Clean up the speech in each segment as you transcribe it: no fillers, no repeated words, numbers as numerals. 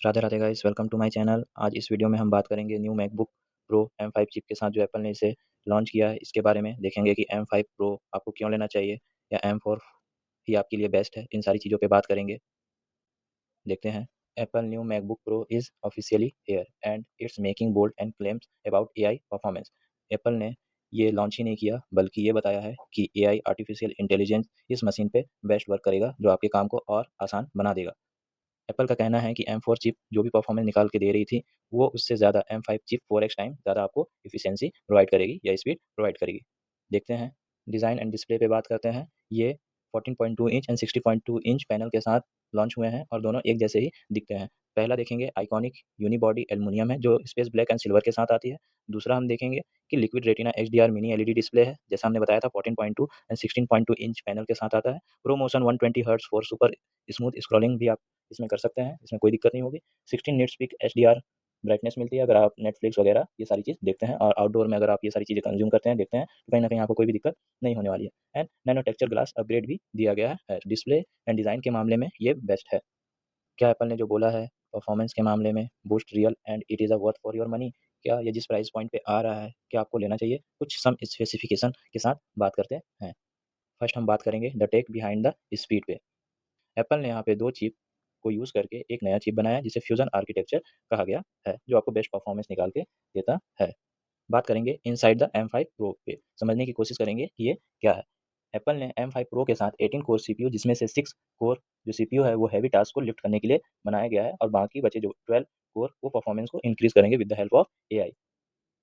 Radhe Radhe guys, welcome to my channel. आज इस video में हम बात करेंगे new MacBook pro M5 chip के साथ जो एप्पल ने इसे लॉन्च किया है इसके बारे में। देखेंगे कि M5 प्रो आपको क्यों लेना चाहिए या M4 ही आपके लिए बेस्ट है। इन सारी चीज़ों पे बात करेंगे। देखते हैं। Apple new MacBook Pro is officially here and it's making bold and claims about AI performance. Apple ने ये लॉन्च ही नहीं किया बल्कि ये बताया है कि AI आर्टिफिशियल इंटेलिजेंस इस मशीन पे बेस्ट वर्क करेगा, जो आपके काम को और आसान बना देगा। एप्पल का कहना है कि M4 चिप जो भी परफॉर्मेंस निकाल के दे रही थी, वो उससे ज़्यादा M5 चिप 4x टाइम ज़्यादा आपको एफिशिएंसी प्रोवाइड करेगी या स्पीड प्रोवाइड करेगी। देखते हैं, डिज़ाइन एंड डिस्प्ले पे बात करते हैं। ये 14.2 इंच एंड 60.2 इंच पैनल के साथ लॉन्च हुए हैं और दोनों एक जैसे ही दिखते हैं। पहला देखेंगे आइकॉनिक यूनिबॉडी एल्युमिनियम है जो स्पेस ब्लैक एंड सिल्वर के साथ आती है। दूसरा हम देखेंगे कि liquid retina HDR mini LED display है, जैसा हमने बताया था 14.2 एंड 16.2 इंच पैनल के साथ आता है। Pro motion 120 hertz for super smooth scrolling भी आप इसमें कर सकते हैं, इसमें कोई दिक्कत नहीं होगी। 16 निट्स पीक HDR ब्राइटनेस मिलती है अगर आप नेटफ्लिक्स वगैरह ये सारी चीज़ देखते हैं, और आउटडोर में अगर आप ये सारी चीज़ें कंज्यूम करते हैं, देखते हैं, तो कहीं न कहीं आपको कोई भी दिक्कत नहीं होने वाली है। And nano texture glass upgrade भी दिया गया है। डिस्प्ले एंड डिज़ाइन के मामले में ये बेस्ट है। क्या एप्पल ने जो बोला है परफॉर्मेंस के मामले में, boost real and it is a worth for your money, क्या ये जिस प्राइस पॉइंट पे आ रहा है, क्या आपको लेना चाहिए? कुछ सम स्पेसिफिकेशन के साथ बात करते हैं। फर्स्ट हम बात करेंगे the tech behind the speed पे। एप्पल ने यहाँ पे 2 चिप को यूज़ करके एक नया चिप बनाया जिसे फ्यूज़न आर्किटेक्चर कहा गया है, जो आपको बेस्ट परफॉर्मेंस निकाल के देता है। बात करेंगे इनसाइड द M5 प्रो पे, समझने की कोशिश करेंगे कि ये क्या है। एप्पल ने M5 प्रो के साथ 18 कोर CPU, जिसमें से 6 कोर जो CPU है वो हैवी टास्क को लिफ्ट करने के लिए बनाया गया है, और बाकी बचे जो 12 कोर वो परफॉर्मेंस को इंक्रीज़ करेंगे with the help of AI।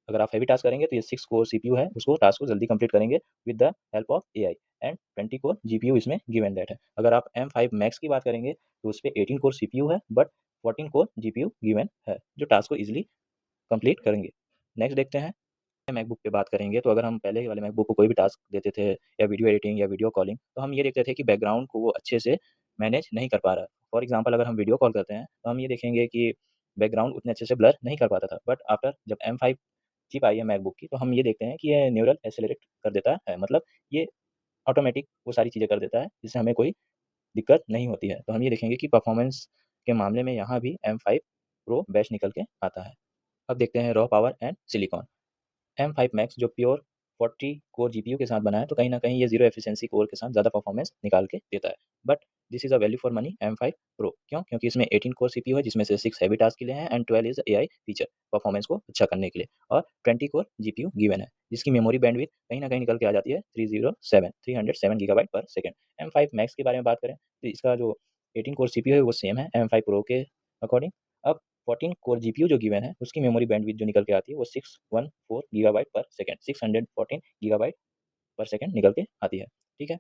अगर आप हेवी टास्क करेंगे तो ये 6 कोर सीपीयू है, उसको टास्क को जल्दी कंप्लीट करेंगे with the help of AI. And 20 core GPU इसमें गिव एंड दैट है। अगर आप M5 मैक्स की बात करेंगे तो उस पे 18 कोर सीपीयू है बट 14 कोर जीपीयू गिवन है, जो टास्क को ईज़िली कंप्लीट करेंगे। नेक्स्ट देखते हैं, मैकबुक पे बात करेंगे तो अगर हम पहले वाले मैकबुक को कोई भी टास्क देते थे या वीडियो एडिटिंग या वीडियो कॉलिंग, तो हम ये देखते थे कि बैकग्राउंड को वो अच्छे से मैनेज नहीं कर पा रहा है। फॉर एग्जांपल अगर हम वीडियो कॉल करते हैं तो हम ये देखेंगे कि बैकग्राउंड उतने अच्छे से ब्लर नहीं कर पाता था, बट आफ्टर जब M5 चिप आई है मैकबुक की, तो हम ये देखते हैं कि ये न्यूरल एक्सेलरेट कर देता है, मतलब ये ऑटोमेटिक वो सारी चीज़ें कर देता है जिससे हमें कोई दिक्कत नहीं होती है। तो हम ये देखेंगे कि परफॉर्मेंस के मामले में यहाँ भी M5 प्रो बेस्ट निकल के आता है। अब देखते हैं raw power and silicon. M5 max जो प्योर 40 कोर जीपीयू के साथ बना है, तो कहीं न कहीं ये ज़ीरो एफिशिएंसी कोर के साथ ज़्यादा परफॉर्मेंस निकाल के देता है। But this is a value for money M5 pro, क्यों? क्योंकि इसमें 18 कोर सीपीयू है जिसमें से 6 हेवी टास्क के लिए हैं and 12 is AI feature performance को अच्छा करने के लिए, और 20 कोर जीपीयू गिवन है, जिसकी मेमोरी बैंडविड्थ कहीं न कहीं निकल के आ जाती है 307 गीगाबाइट पर सेकंड। M5 मैक्स के बारे में बात करें तो इसका जो 18 कोर सीपीयू है वो सेम है M5 प्रो के अकॉर्डिंग। अब 14 कोर जीपीयू जो गिवन है उसकी मेमोरी बैंडविड्थ जो निकल के आती है वो 614 गीगाबाइट पर सेकंड, 614 गीगाबाइट पर सेकंड निकल के आती है। ठीक है?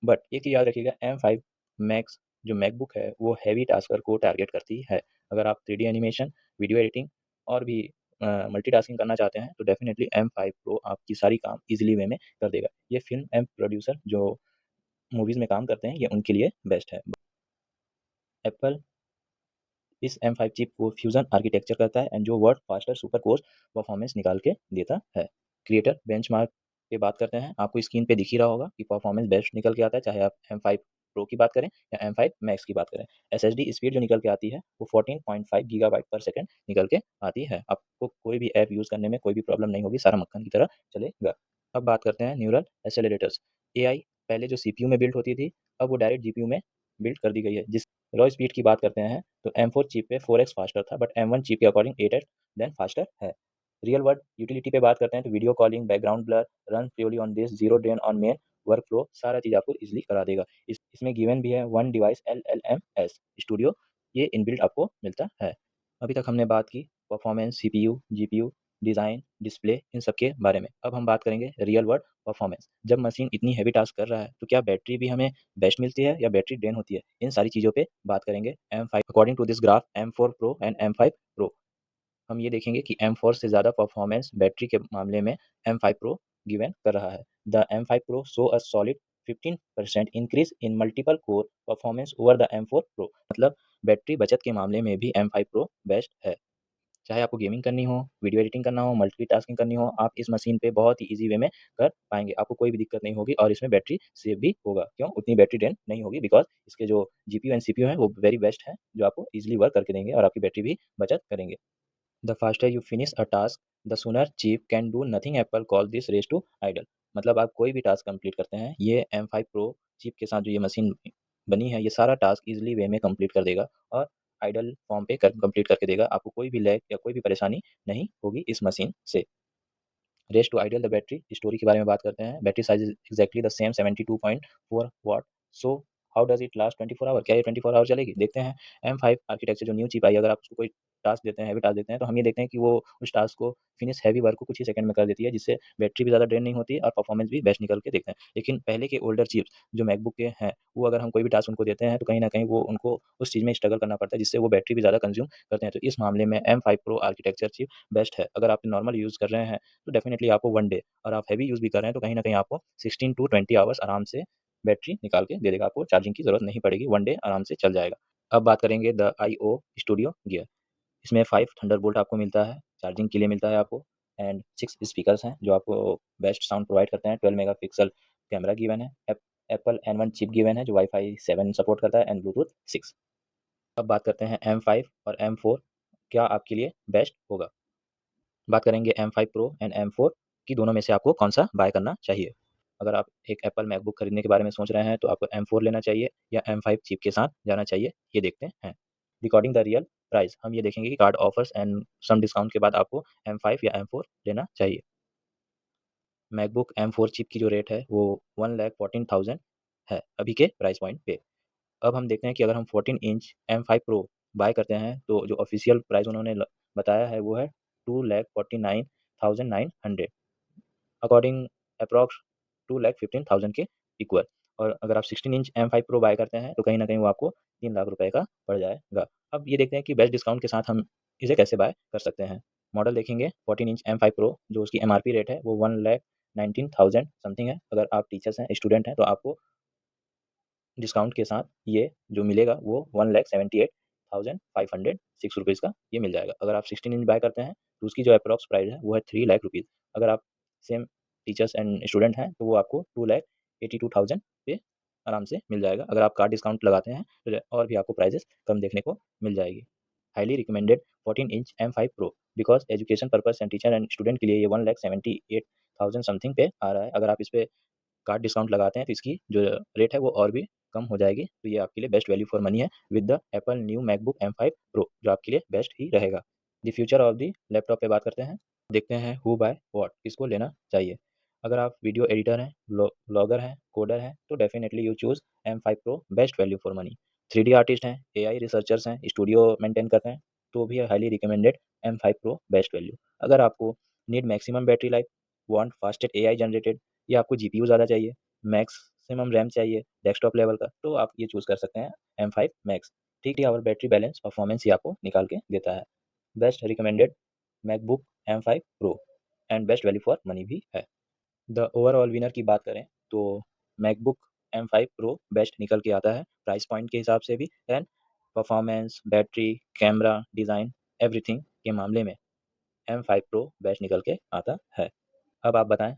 बट एक चीज़ याद रखिएगा, M5 मैक्स जो मैकबुक है वो हेवी टास्कर को टारगेट करती है। अगर आप 3D एनिमेशन, वीडियो एडिटिंग और भी मल्टीटास्किंग करना चाहते हैं तो डेफिनिटली M5 प्रो आपकी सारी काम ईज़िली वे में कर देगा। ये फ़िल्म एंड प्रोड्यूसर जो मूवीज़ में काम करते हैं, ये उनके लिए बेस्ट है। एप्पल इस M5 चिप को फ्यूज़न आर्किटेक्चर करता है एंड जो world faster super course performance निकाल के देता है। क्रिएटर बेंचमार्क पे बात करते हैं, आपको स्क्रीन पे दिख ही रहा होगा कि परफॉर्मेंस बेस्ट निकल के आता है, चाहे आप M5 प्रो की बात करें या M5 मैक्स की बात करें। एसएसडी स्पीड जो निकल के आती है वो 14.5 गीगाबाइट पर सेकंड निकल के आती है। आपको कोई भी ऐप यूज़ करने में कोई भी प्रॉब्लम नहीं होगी, सारा मक्खन की तरह चलेगा। अब बात करते हैं न्यूरल एक्सेलरेटर्स। एआई पहले जो सीपीयू में बिल्ड होती थी, अब वो डायरेक्ट जीपीयू में बिल्ड कर दी गई है। जिस रॉ स्पीड की बात करते हैं तो M4 चिप पे 4x फास्टर था, बट M1 चिप के अकॉर्डिंग 8x देन फास्टर है। रियल वर्ल्ड यूटिलिटी पे बात करते हैं तो video calling, background blur, run purely on this, zero drain on main workflow, सारा चीज़ आपको ईज़िली करा देगा। इसमें गिवन भी है वन डिवाइस LLMS स्टूडियो, ये इनबिल्ट आपको मिलता है। अभी तक हमने बात की performance, CPU, GPU, design, display, इन सब के बारे में। अब हम बात करेंगे रियल वर्ल्ड परफॉर्मेंस। जब मशीन इतनी हेवी टास्क कर रहा है तो क्या बैटरी भी हमें बेस्ट मिलती है या बैटरी ड्रेन होती है? इन सारी चीज़ों पे बात करेंगे। M5 according to this graph, M4 pro and M5 pro, हम ये देखेंगे कि M4 से ज़्यादा परफॉर्मेंस बैटरी के मामले में M5 प्रो गिवन कर रहा है। The M5 pro show a solid 15% increase in multiple core performance over the M4 pro, मतलब बैटरी बचत के मामले में भी M5 प्रो बेस्ट है। चाहे आपको गेमिंग करनी हो, वीडियो एडिटिंग करना हो, मल्टीटास्किंग करनी हो, आप इस मशीन पे बहुत ही ईज़ी वे में कर पाएँगे। आपको कोई भी दिक्कत नहीं होगी और इसमें बैटरी सेव भी होगा। क्यों? उतनी बैटरी ड्रेन नहीं होगी बिकॉज़ इसके जो जीपीयू एंड सीपीयू हैं वो वेरी बेस्ट हैं, जो आपको ईज़िली वर्क करके देंगे और आपकी बैटरी भी बचत करेंगे। The faster you finish a task, the sooner chip can do nothing Apple call this race to idle. मतलब आप कोई भी टास्क कंप्लीट करते हैं, ये M5 Pro चिप के साथ जो ये मशीन बनी है, ये सारा टास्क ईज़िली वे में कंप्लीट कर देगा और आइडल फॉर्म पे कर कंप्लीट करके देगा। आपको कोई भी लैग या कोई भी परेशानी नहीं होगी इस मशीन से। Race to idle the battery story के बारे में बात करते हैं। Battery size is exactly the same 72.4 watt. So how does it last 24 hour? क्या ये 24 आवर चलेगी? देखते हैं। M5 आर्किटेक्चर जो न्यू चिप आई है, अगर आप उसको कोई टास्क देते हैं, हैवी टास्क देते हैं, तो हम ये देखते हैं कि वो उस टास्क को फिनिश हैवी वर्क को कुछ ही सेकंड में कर देती है, जिससे बैटरी भी ज़्यादा ड्रेन नहीं होती और परफॉर्मेंस भी बेस्ट निकल के देखते हैं। लेकिन पहले के ओल्डर चिप्स जो मैकबुक के हैं, वो अगर हम कोई भी टास्क उनको देते हैं, तो कहीं न कहीं वो उनको उस चीज़ में स्ट्रगल करना पड़ता है, जिससे वो बैटरी भी ज़्यादा कंज़्यूम करते हैं। तो इस मामले में M5 Pro architecture chip best है। अगर आप नॉर्मल यूज़ कर रहे हैं, तो डेफिनिटली आपको 1 डे, और आप हेवी यूज़ भी कर रहे हैं तो कहीं न कहीं आपको 16 टू 20 आवर्स आराम से बैटरी निकाल के दे देगा। आपको चार्जिंग की ज़रूरत नहीं पड़ेगी, 1 डे आराम से चल जाएगा। अब बात करेंगे द आईओ स्टूडियो गियर। इसमें 5 थंडरबोल्ट आपको मिलता है, चार्जिंग के लिए मिलता है आपको, एंड 6 स्पीकर्स हैं जो आपको बेस्ट साउंड प्रोवाइड करते हैं। 12 मेगापिक्सल कैमरा गिवन है। एप्पल N1 चिप गिवन है जो वाई-फाई 7 सपोर्ट करता है एंड ब्लूटूथ 6। अब बात करते हैं M5 और M4 क्या आपके लिए बेस्ट होगा? बात करेंगे M5 Pro एंड M4 की, दोनों में से आपको कौन-सा बाय करना चाहिए? अगर आप एक एप्पल मैकबुक खरीदने के बारे में सोच रहे हैं, तो आपको M4 लेना चाहिए या M5 चिप के साथ जाना चाहिए, ये देखते हैं। रिगार्डिंग द रियल प्राइस, हम ये देखेंगे कि card offers and some discount के बाद आपको M5 या M4 लेना चाहिए। मैकबुक M4 चिप की जो रेट है वो 1,14,000 है अभी के प्राइस पॉइंट पे। अब हम देखते हैं कि अगर हम 14 इंच M5 Pro बाय करते हैं, तो जो ऑफ़िशियल प्राइस उन्होंने बताया है वो है 2,49,900, अकॉर्डिंग अप्रॉक्स 2,15,000 के इक्वल। और अगर आप 16 इंच M5 Pro बाय करते हैं, तो कहीं न कहीं वो आपको 3 लाख रुपए का पड़ जाएगा। अब ये देखते हैं कि बेस्ट डिस्काउंट के साथ हम इसे कैसे बाय कर सकते हैं। मॉडल देखेंगे 14 इंच M5 Pro, जो उसकी एमआरपी रेट है वो 1,19,000 समथिंग है। अगर आप टीचर्स हैं, स्टूडेंट हैं, तो आपको डिस्काउंट के साथ ये जो मिलेगा वो 1,78,506 रुपीज़ का ये मिल जाएगा। अगर आप 16 इंच बाय करते हैं, तो उसकी जो एप्रॉक्स प्राइस है वो है 3 लाख रुपीज़। अगर आप सेम टीचर्स एंड स्टूडेंट हैं, तो वो आपको 2,82,000 पे आराम से मिल जाएगा। अगर आप कार्ड डिस्काउंट लगाते हैं, तो और भी आपको प्राइसेस कम देखने को मिल जाएगी। Highly recommended 14 inch M5 Pro because education purpose and teacher and student के लिए ये 1,78,000 समथिंग पे आ रहा है। अगर आप इस पे कार्ड डिस्काउंट लगाते हैं, तो इसकी जो रेट है वो और भी कम हो जाएगी। तो ये आपके लिए बेस्ट वैल्यू फॉर मनी है with the Apple new MacBook M5 Pro, जो आपके लिए बेस्ट ही रहेगा। The future of the laptop पे बात करते हैं। देखते हैं हू बाय व्हाट, किसको लेना चाहिए। अगर आप वीडियो एडिटर हैं, ब्लॉगर हैं, कोडर हैं, तो definitely you choose M5 Pro, best value for money. 3D artist हैं, एआई रिसर्चर्स हैं, स्टूडियो मेंटेन करते हैं, तो भी highly recommended M5 Pro best value. अगर आपको need maximum battery life, want fastest AI generated, या आपको जीपीयू ज़्यादा चाहिए, मैक्सिमम रैम चाहिए डेस्कटॉप लेवल का, तो आप ये चूज़ कर सकते हैं M5 मैक्स। ठीक ही आवर बैटरी बैलेंस परफॉर्मेंस ही आपको निकाल के देता है। Best recommended MacBook M5 Pro and best value for money भी है। द ओवरऑल विनर की बात करें, तो मैकबुक M5 Pro बेस्ट निकल के आता है प्राइस पॉइंट के हिसाब से भी, and performance, battery, camera, design, everything के मामले में M5 Pro बेस्ट निकल के आता है। अब आप बताएँ,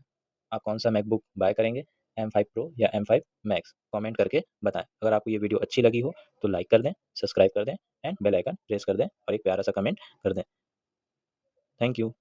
आप कौन-सा मैकबुक बाय करेंगे, M5 Pro या M5 मैक्स? कमेंट करके बताएँ। अगर आपको ये वीडियो अच्छी लगी हो, तो लाइक कर दें, सब्सक्राइब कर दें एंड बेल आइकन प्रेस कर दें और एक प्यारा-सा कमेंट कर दें। Thank you.